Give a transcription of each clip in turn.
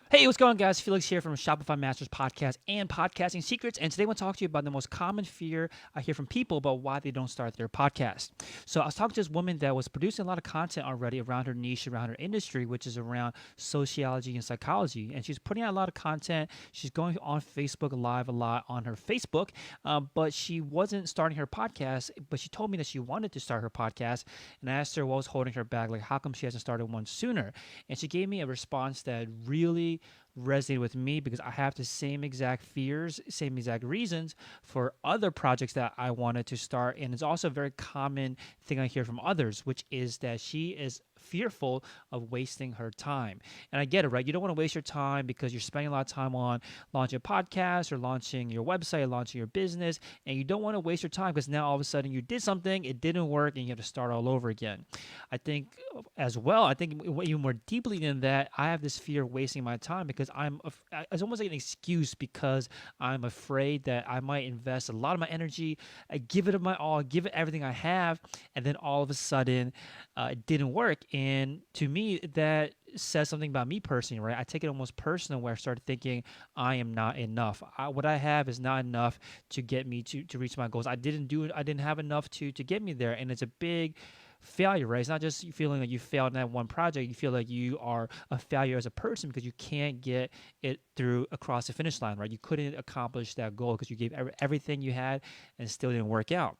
Hey, what's going on, guys? Felix here from Shopify Masters Podcast and Podcasting Secrets. And today I want to talk to you about the most common fear I hear from people about why they don't start their podcast. So I was talking to this woman that was producing a lot of content already around her niche, around her industry, which is around sociology and psychology. And she's putting out a lot of content. She's going on Facebook Live a lot on her Facebook, but she wasn't starting her podcast. But she told me that she wanted to start her podcast. And I asked her what was holding her back, like how come she hasn't started one sooner? And she gave me a response that really resonated with me because I have the same exact fears, same exact reasons for other projects that I wanted to start. And it's also a very common thing I hear from others, which is that she is fearful of wasting her time. And I get it, right? You don't want to waste your time because you're spending a lot of time on launching a podcast or launching your website, launching your business, and you don't want to waste your time because now all of a sudden you did something, it didn't work, and you have to start all over again. I think as well, I think even more deeply than that, I have this fear of wasting my time because it's almost like an excuse because I'm afraid that I might invest a lot of my energy, I give it my all, give it everything I have, and then all of a sudden it didn't work. And to me, that says something about me personally, right? I take it almost personal where I start thinking I am not enough. What I have is not enough to get me to reach my goals. I didn't have enough to get me there. And it's a big failure, right? It's not just feeling like you failed in that one project. You feel like you are a failure as a person because you can't get it through across the finish line, right? You couldn't accomplish that goal because you gave everything you had and it still didn't work out.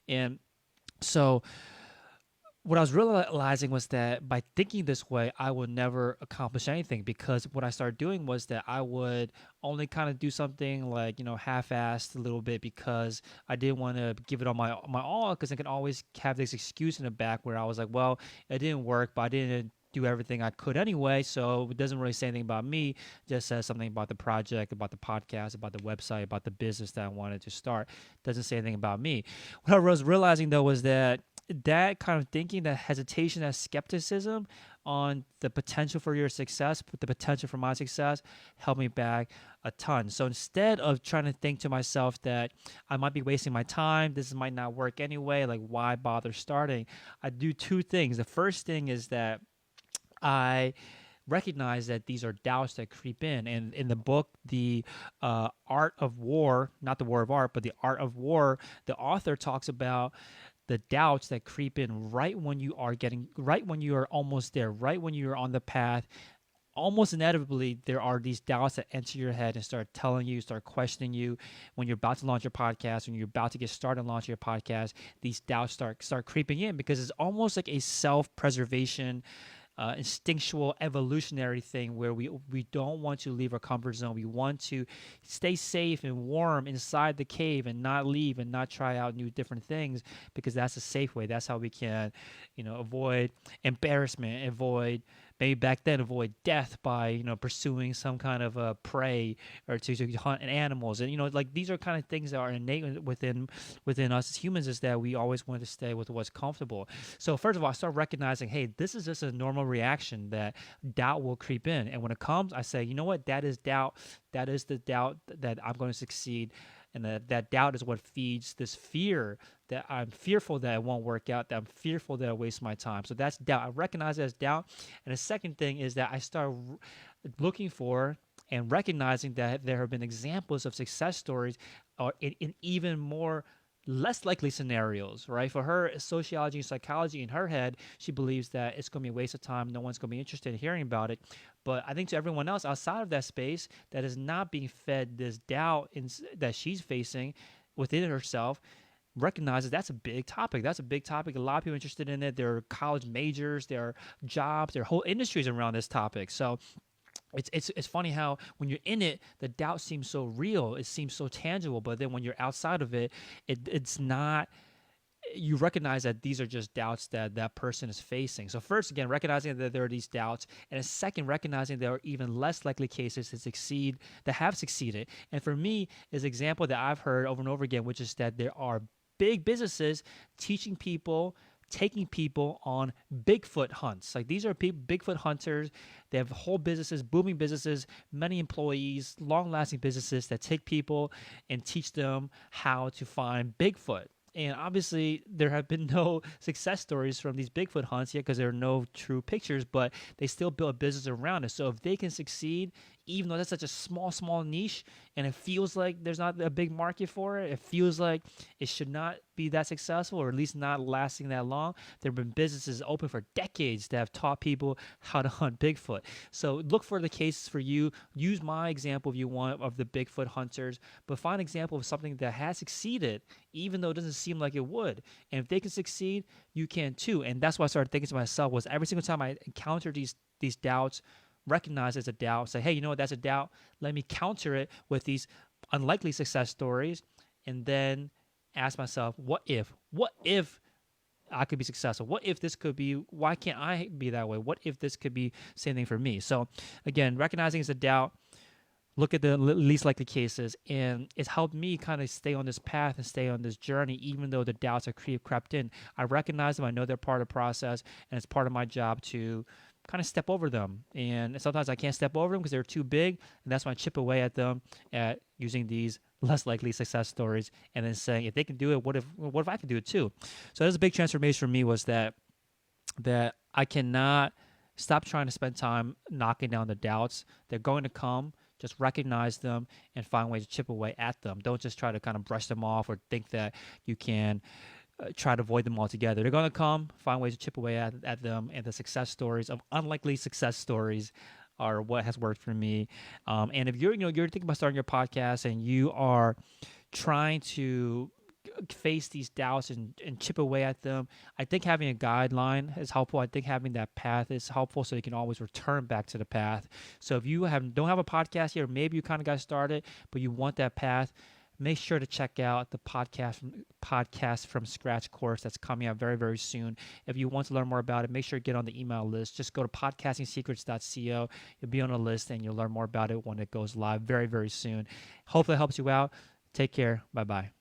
And so what I was realizing was that by thinking this way, I would never accomplish anything because what I started doing was that I would only kind of do something like, half-assed a little bit because I didn't want to give it on my all because I can always have this excuse in the back where I was like, well, it didn't work, but I didn't do everything I could anyway, so it doesn't really say anything about me. It just says something about the project, about the podcast, about the website, about the business that I wanted to start. It doesn't say anything about me. What I was realizing though was that kind of thinking, that hesitation, that skepticism on the potential for your success, but the potential for my success, held me back a ton. So instead of trying to think to myself that I might be wasting my time, this might not work anyway, like why bother starting, I do two things. The first thing is that I recognize that these are doubts that creep in. And in the book, The Art of War, not the War of Art, but The Art of War, the author talks about the doubts that creep in right when you are almost there, right when you're on the path. Almost inevitably, there are these doubts that enter your head and start telling you, start questioning you. When you're about to launch your podcast, when you're about to get started on launching your podcast, these doubts start creeping in because it's almost like a self-preservation instinctual evolutionary thing where we don't want to leave our comfort zone. We want to stay safe and warm inside the cave and not leave and not try out new different things because that's a safe way. That's how we can, avoid embarrassment, avoid death by pursuing some kind of prey or to hunt animals. And like these are kind of things that are innate within us as humans, is that we always want to stay with what's comfortable. So first of all, I start recognizing, hey, this is just a normal reaction that doubt will creep in. And when it comes, I say, you know what, that is doubt. That is the doubt that I'm going to succeed. And that doubt is what feeds this fear that I'm fearful that it won't work out, that I'm fearful that I waste my time. So that's doubt. I recognize it as doubt. And the second thing is that I start looking for and recognizing that there have been examples of success stories in even more less likely scenarios, right? For her, sociology and psychology, in her head, she believes that it's going to be a waste of time. No one's going to be interested in hearing about it. But I think to everyone else outside of that space that is not being fed this doubt that she's facing within herself, recognizes that's a big topic. That's a big topic. A lot of people are interested in it. There are college majors, there are jobs, there are whole industries around this topic. So it's funny how when you're in it, the doubt seems so real, it seems so tangible, but then when you're outside of it, it's not. You recognize that these are just doubts that person is facing. So first, again, recognizing that there are these doubts, and a second, recognizing there are even less likely cases that have succeeded. And for me, is an example that I've heard over and over again, which is that there are big businesses teaching people, taking people on Bigfoot hunts. Like these are Bigfoot hunters. They have whole businesses, booming businesses, many employees, long-lasting businesses that take people and teach them how to find Bigfoot. And obviously, there have been no success stories from these Bigfoot hunts yet because there are no true pictures, but they still build a business around it. So if they can succeed, even though that's such a small niche and it feels like there's not a big market for it, it feels like it should not be that successful or at least not lasting that long. There have been businesses open for decades that have taught people how to hunt Bigfoot. So look for the cases for you. Use my example if you want of the Bigfoot hunters, but find an example of something that has succeeded even though it doesn't seem like it would. And if they can succeed, you can too. And that's why I started thinking to myself was every single time I encounter these doubts, recognize as a doubt, say, hey, you know what, that's a doubt. Let me counter it with these unlikely success stories, and then ask myself, what if I could be successful? What if this could be, why can't I be that way? What if this could be the same thing for me? So again, recognizing it's a doubt, look at the least likely cases, and it's helped me kind of stay on this path and stay on this journey, even though the doubts have crept in. I recognize them. I know they're part of the process, and it's part of my job to kind of step over them. And sometimes I can't step over them because they're too big, and that's when I chip away at them at using these less likely success stories, and then saying, if they can do it, what if I can do it too? So that's a big transformation for me, was that I cannot stop trying to spend time knocking down the doubts. They're going to come. Just recognize them and find ways to chip away at them. Don't just try to kind of brush them off or think that you can try to avoid them altogether. They're going to come. Find ways to chip away at them. And the success stories of unlikely success stories are what has worked for me. And if you're thinking about starting your podcast and you are trying to face these doubts and chip away at them, I think having a guideline is helpful. I think having that path is helpful so you can always return back to the path. So if you don't have a podcast yet, or maybe you kind of got started, but you want that path, make sure to check out the podcast from scratch course that's coming out very, very soon. If you want to learn more about it, make sure to get on the email list. Just go to podcastingsecrets.co. You'll be on a list and you'll learn more about it when it goes live very, very soon. Hopefully it helps you out. Take care. Bye-bye.